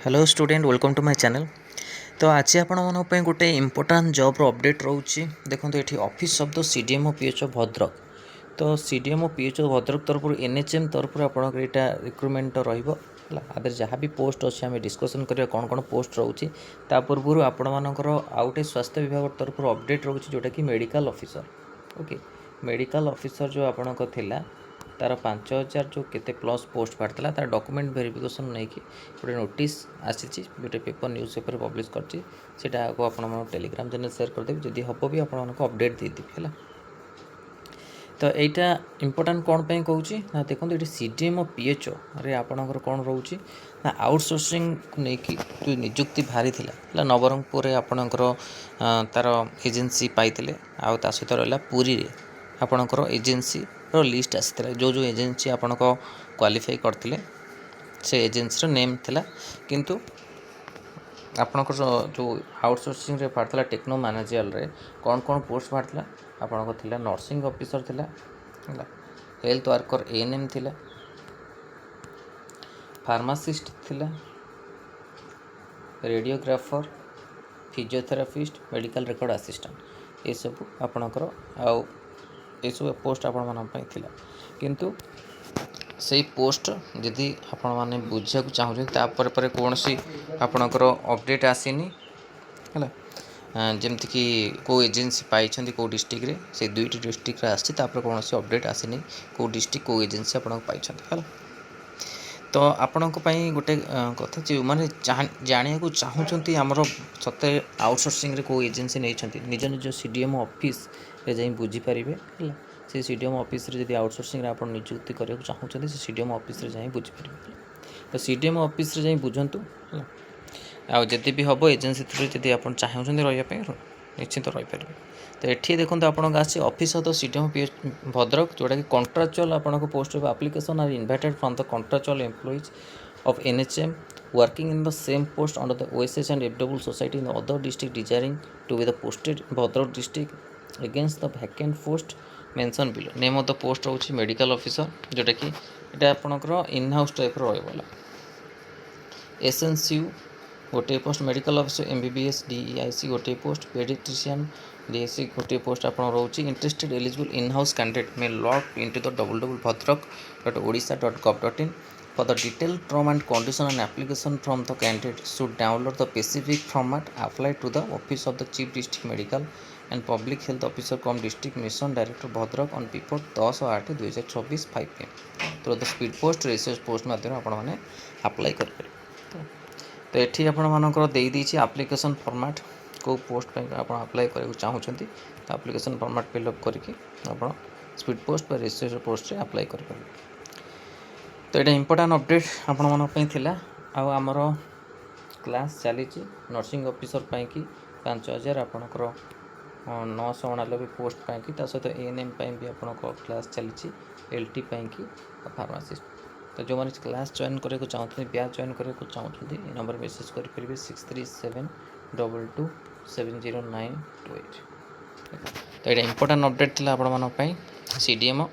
Hello student welcome to my channel. तो आज आपण गोटे इम्पोर्टाट जॉब अपडेट रोचे देखो ये ऑफिस शब्द सीडीएमओ पीएचओ भद्रक। तो सीडीएमओ पीएचओ भद्रक तरफ एनएचएम तरफ आपंकर यहाँ रिक्रुटमेंट रहा जहाँ भी पोस्ट अच्छे आम डिस्कसन करिया कौन कौन पोस्ट रोचे पूर्व आपर आउटे स्वास्थ्य विभाग तरफ अपडेट रोचे जोटा कि medical officer. Okay medical officer जो आपंकर थिला तार 5000 जो केते प्लस पोस्ट बाहर तार डॉक्यूमेंट वेरिफिकेशन नहीं कि गोटे नोटिस आसी गोटे पेपर न्यूज पेपर पब्लिश करटा को आप टेलीग्राम चैनल शेयर करदेवी जदि हम भी आपको अपडेट देदेवी है। तो यहाँ इम्पोर्टाट कौन पे कहूँ ना देखो ये सीडीएमओ पीएचओ रे आपणकर कौन रोचे ना आउटसोर्सिंग को लेकिन जो निजुक्ति बाहरी था नवरंगपुर में आपणकर तार एजेन्सी पाई आउ ता सहित रहा पुरी रे आपणकर एजेन्सी रो लिस्ट आसी जो जो एजेन्सी आपण क्वालिफाई करते से एजेन्सी नेम थिला किंतु आपणकर जो आउटसोर्सिंग रे बाहर टेक्नो मैनेजर रे कौन कौन पोस्ट बाहर आपणकर थिला नर्सिंग ऑफिसर थिला हेल्थ वर्कर एएनएम थिला फार्मासिस्ट थिला radiographer physiotherapist medical record assistant ये सब आपणकर आउ ये सब पोस्ट आपण मन थिला किंतु से पोस्ट जदि आपण माने बुझा चाहूँ तापर कौन सी आपणकर अपडेट आसीनी है जमती कि को एजेन्सी पाई कौ डिस्ट्रिक्ट रे से दुईटी डिस्ट्रिक्ट आसी कौन सी अपडेट आसीनी कौ डिस्ट्रिक्ट कौ एजेन्सी आप पाई। तो आपण गोटे कथा जो मैंने जाना चाहूँगी आमर सत्य आउटसोर्सिंग रे कौ एजेन्सी नहीं निज निज सीडीएमओ ऑफिस रे जाई बुझीपारे है से सीडीएमओ ऑफिस रे जदि आउटसोर्सिंग आप नियुक्ति करने चाहूँगी से सीडीएमओ ऑफिस रे जाई बुझीपारे। तो सीडीएमओ ऑफिस रे जाई बुझंतु आ जदि भी हम एजेन्सी थ्रू जदि आप चाहूँगी रही निश्चित रहीपर। तो ये देखो आपको आसी office of the CDMO Bhadrak जोटा कि कॉन्ट्राक्चुअल आपको post of application are invited from the contractual employees of NHM working in the same post under the OSH and FW society in the other district desiring to be the posted in Bhadrag district against the vacant post mentioned below. Name of the post होची medical officer जोटा कि एटा आपनकर in house type रो रहबला। SNCU गोटे post medical officer MBBS DEIC गोटे post paediatrician DSC गोटे पोस्ट आपन रोची interested eligible in house candidate may log into the www.bhadrak.odisha.gov.in. For the detailed term and condition and application from the candidate should download the specific format applied to the office of the Chief District Medical and Public Health Officer cum District Mission Director Bhadrak on before 10/8/2024 5 PM through the speed post research post माध्यम आपण माने apply कर पारे। तो ये आपर देती application format को post आप अप्लाई करने चाहूँगी तो आप्लिकेसन फॉर्मेट फिलअप करके आप speed post research post apply करेंगे। तो ये इम्पोर्टाट अपडेट आपण आमर क्लास चली नर्सिंग ऑफिसर कि 5000 आपणकर 999 पोस्ट पाई सहित एएनएम भी आप क्लास चली एलटी कि फार्मासिस्ट। तो जो मैंने क्लास जॉइन करने चाहते बैच जॉइन करने चाहते नंबर मेसेज करेंगे 6372270928। तो ये इम्पोर्टाट अपडेट थी आपण सीडीएमओ